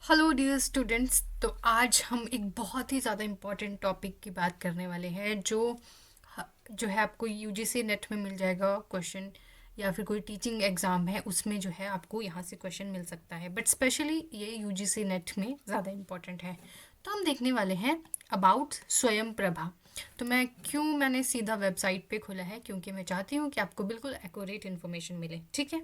Hello dear students. तो आज हम एक बहुत ही ज़्यादा इम्पॉर्टेंट टॉपिक की बात करने वाले हैं जो है आपको यूजीसी नेट में मिल जाएगा क्वेश्चन, या फिर कोई टीचिंग एग्ज़ाम है उसमें जो है आपको यहाँ से क्वेश्चन मिल सकता है, बट स्पेशली ये यूजीसी नेट में ज़्यादा इम्पॉर्टेंट है। तो हम देखने वाले हैं अबाउट स्वयं प्रभा। तो मैंने सीधा वेबसाइट पे खोला है क्योंकि मैं चाहती हूँ कि आपको बिल्कुल एक्यूरेट इन्फॉर्मेशन मिले, ठीक है।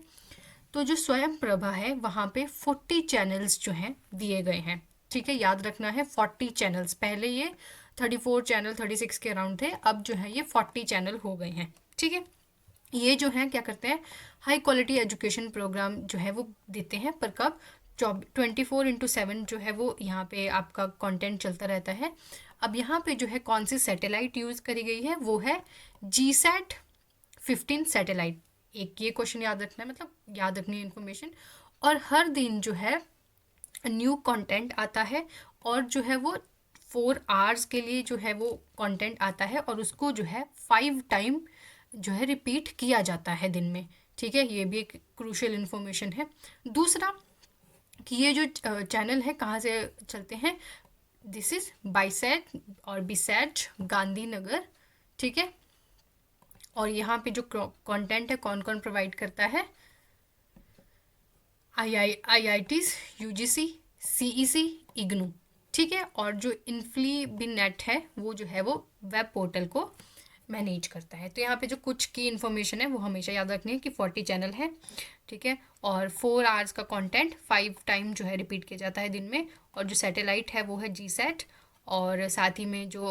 तो जो स्वयं प्रभा है वहाँ पे 40 चैनल्स जो हैं दिए गए हैं, ठीक है। याद रखना है 40 चैनल्स, पहले ये 34 चैनल 36 के अराउंड थे, अब जो है ये 40 चैनल हो गए हैं, ठीक है। ये जो है क्या करते हैं, हाई क्वालिटी एजुकेशन प्रोग्राम जो है वो देते हैं, पर कब 24/7 जो है वो यहाँ पे आपका कंटेंट चलता रहता है। अब यहाँ पे जो है कौन सी सैटेलाइट यूज़ करी गई है, वो है GSAT-15 सैटेलाइट। एक ये क्वेश्चन याद रखना है, मतलब याद रखनी है इन्फॉर्मेशन। और हर दिन जो है न्यू कंटेंट आता है, और जो है वो 4 आवर्स के लिए जो है वो कंटेंट आता है, और उसको जो है 5 टाइम जो है रिपीट किया जाता है दिन में, ठीक है। ये भी एक क्रूशियल इन्फॉर्मेशन है। दूसरा कि ये जो चैनल है कहाँ से चलते हैं, दिस इज बाइसेट और बिसेट गांधीनगर, ठीक है। और यहाँ पे जो कंटेंट है कौन कौन प्रोवाइड करता है, IITs, UGC, CEC, इग्नू, ठीक है। और जो इन्फ्ली बिनेट है वो जो है वो वेब पोर्टल को मैनेज करता है। तो यहाँ पे जो कुछ की इन्फॉर्मेशन है वो हमेशा याद रखनी है कि 40 चैनल है, ठीक है। और 4 आवर्स का कंटेंट 5 टाइम जो है रिपीट किया जाता है दिन में। और जो सैटेलाइट है वो है GSAT। और साथ ही में जो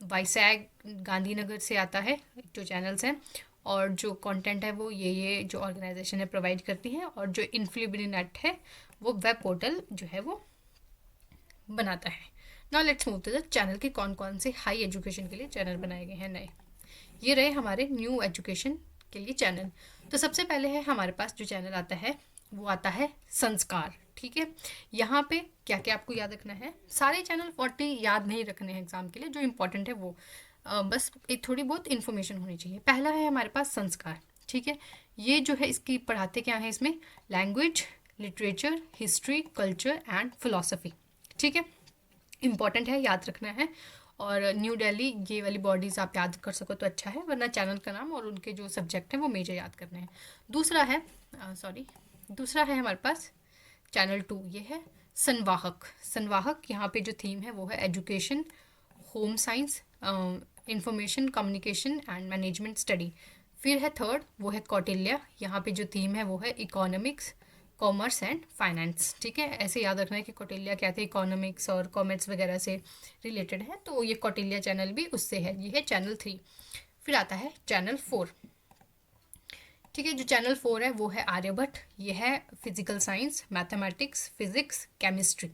वाईसैग गांधीनगर से आता है जो चैनल्स हैं, और जो कंटेंट है वो ये जो ऑर्गेनाइजेशन है प्रोवाइड करती है। और जो इन्फ्लिबिनेट है वो वेब पोर्टल जो है वो बनाता है। Now let's move to the channel कि कौन कौन से हाई एजुकेशन के लिए चैनल बनाए गए हैं नए। ये रहे हमारे न्यू एजुकेशन के लिए चैनल। तो सबसे पहले है हमारे पास जो चैनल आता है वो आता है संस्कार, ठीक है। यहाँ पे क्या क्या आपको याद रखना है, सारे चैनल 40 याद नहीं रखने हैं एग्जाम के लिए, जो इंपॉर्टेंट है वो बस एक थोड़ी बहुत इन्फॉर्मेशन होनी चाहिए। पहला है हमारे पास संस्कार, ठीक है। ये जो है इसकी पढ़ाते क्या है, इसमें language, literature, history, culture and philosophy, ठीक है। इम्पॉर्टेंट है, याद रखना है। और न्यू दिल्ली ये वाली बॉडीज़ आप याद कर सको तो अच्छा है, वरना चैनल का नाम और उनके जो सब्जेक्ट हैं वो मेजर याद करने हैं। दूसरा है दूसरा है हमारे पास चैनल 2, ये है संवाहक। संवाहक यहाँ पे जो थीम है वो है education, home science, information communication and management study. फिर है थर्ड, वो है कौटिल्य। यहाँ पे जो थीम है वो है इकोनॉमिक्स, कॉमर्स एंड फाइनेंस, ठीक है। ऐसे याद रखना है कि कौटिल्य क्या थे, इकोनॉमिक्स और कॉमर्स वगैरह से रिलेटेड है, तो ये कौटिल्य चैनल भी उससे है। ये है चैनल 3। फिर आता है चैनल 4, ठीक है। जो चैनल 4 है वो है आर्यभट्ट। ये है physical science, mathematics, physics, chemistry.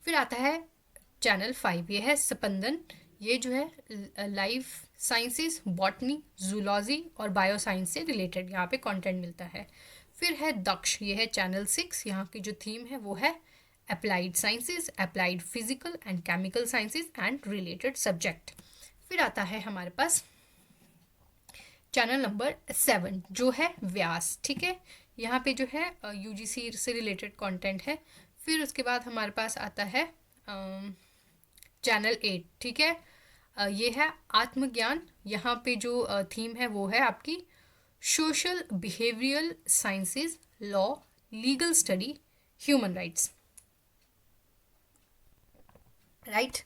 फिर आता है चैनल 5, ये है स्पंदन। ये जो है लाइफ साइंसेस, बॉटनी, जूलॉजी और बायो साइंस से रिलेटेड यहाँ पे कंटेंट मिलता है। फिर है दक्ष, ये है चैनल 6। यहाँ की जो थीम है वो है applied sciences, applied physical and chemical sciences and related subject. फिर आता है हमारे पास चैनल नंबर 7 जो है व्यास, ठीक है। यहाँ पे जो है यूजीसी से रिलेटेड कंटेंट है। फिर उसके बाद हमारे पास आता है चैनल 8, ठीक है। ये है आत्मज्ञान। यहाँ पे जो थीम है वो है आपकी social behavioural sciences, law, legal study, human rights, right.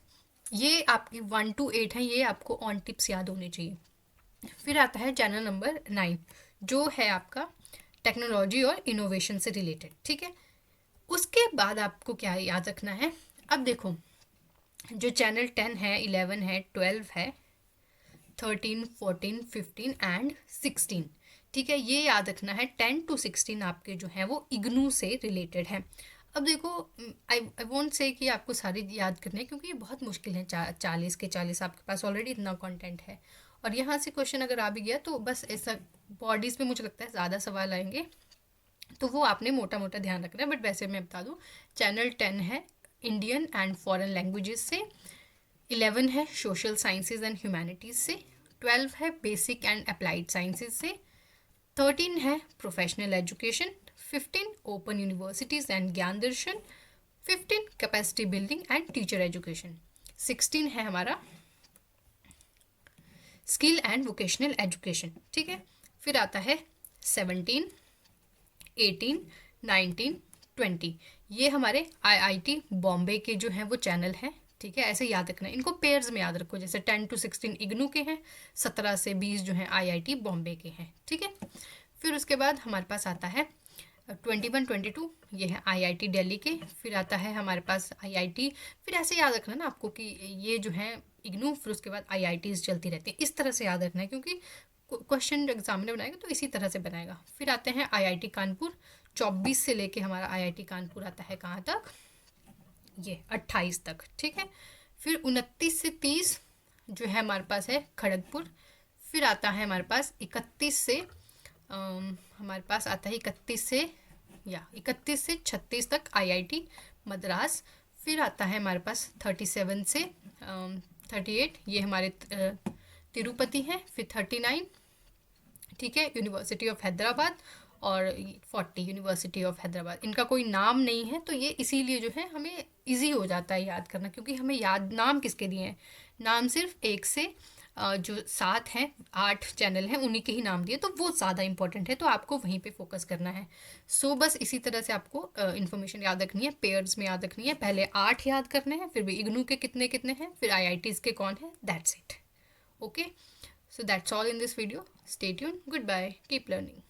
ये आपकी 1 to 8 है, ये आपको ऑन टिप्स याद होने चाहिए। फिर आता है चैनल नंबर 9 जो है आपका टेक्नोलॉजी और इनोवेशन से रिलेटेड, ठीक है। उसके बाद आपको क्या याद रखना है, अब देखो जो चैनल 10 है, 11 है, 12 है, 13, 14, 15 एंड 16, ठीक है। ये याद रखना है 10 to 16 आपके जो हैं वो इग्नू से रिलेटेड हैं। अब देखो आई वोंट से कि आपको सारे याद करने हैं क्योंकि ये बहुत मुश्किल है। 40 के 40 आपके पास ऑलरेडी इतना कंटेंट है, और यहाँ से क्वेश्चन अगर आ भी गया तो बस ऐसा बॉडीज़ पे मुझे लगता है ज़्यादा सवाल आएंगे, तो वो आपने मोटा मोटा ध्यान रखना है। बट वैसे मैं बता दूँ, चैनल 10 है इंडियन एंड फॉरेन लैंग्वेजेस से, 11 है सोशल साइंसेज एंड ह्यूमैनिटीज़ से, 12 है बेसिक एंड अप्लाइड साइंसेज से, 13 है professional education, 15 open universities and ज्ञान दर्शन, 15 capacity building and teacher education. 16 है हमारा स्किल एंड वोकेशनल एजुकेशन, ठीक है। फिर आता है 17, 18, 19, 20, ये हमारे आईआईटी बॉम्बे के जो हैं वो चैनल हैं, ठीक है। ऐसे याद रखना है, इनको पेयर्स में याद रखो, जैसे 10 to 16 इग्नू के हैं, 17 से 20 जो हैं आईआईटी बॉम्बे के हैं, ठीक है। फिर उसके बाद हमारे पास आता है 21, 22, ये है आईआईटी दिल्ली के। फिर आता है हमारे पास आईआईटी, फिर ऐसे याद रखना ना आपको कि ये जो है इग्नू, फिर उसके बाद आईआईटीज चलती रहती है, इस तरह से याद रखना है, क्योंकि क्वेश्चन एग्जामिनर बनाएगा तो इसी तरह से बनाएगा। फिर आते हैं आईआईटी कानपुर, 24 से लेके हमारा आईआईटी कानपुर आता है कहाँ तक, ये 28 तक, ठीक है। फिर 29 से 30 जो है हमारे पास है खड़गपुर। फिर आता है हमारे पास 31 से हमारे पास आता है 31 से 36 तक आईआईटी मद्रास। फिर आता है हमारे पास 37 से 38, ये हमारे तिरुपति है। फिर 39, ठीक है, यूनिवर्सिटी ऑफ हैदराबाद। और 40 यूनिवर्सिटी ऑफ हैदराबाद। इनका कोई नाम नहीं है तो ये इसीलिए जो है हमें इजी हो जाता है याद करना, क्योंकि हमें याद नाम किसके दिए हैं, नाम सिर्फ एक से जो 7 हैं, 8 चैनल हैं, उन्हीं के ही नाम दिए, तो वो ज़्यादा इंपॉर्टेंट है, तो आपको वहीं पे फोकस करना है। सो बस इसी तरह से आपको इन्फॉर्मेशन याद रखनी है, पेयर्स में याद रखनी है। पहले 8 याद करने हैं, फिर भी इग्नू के कितने कितने हैं, फिर आईआईटीज़ के कौन है, that's it. Okay, so that's all in this video. Stay tuned. Goodbye. Keep learning.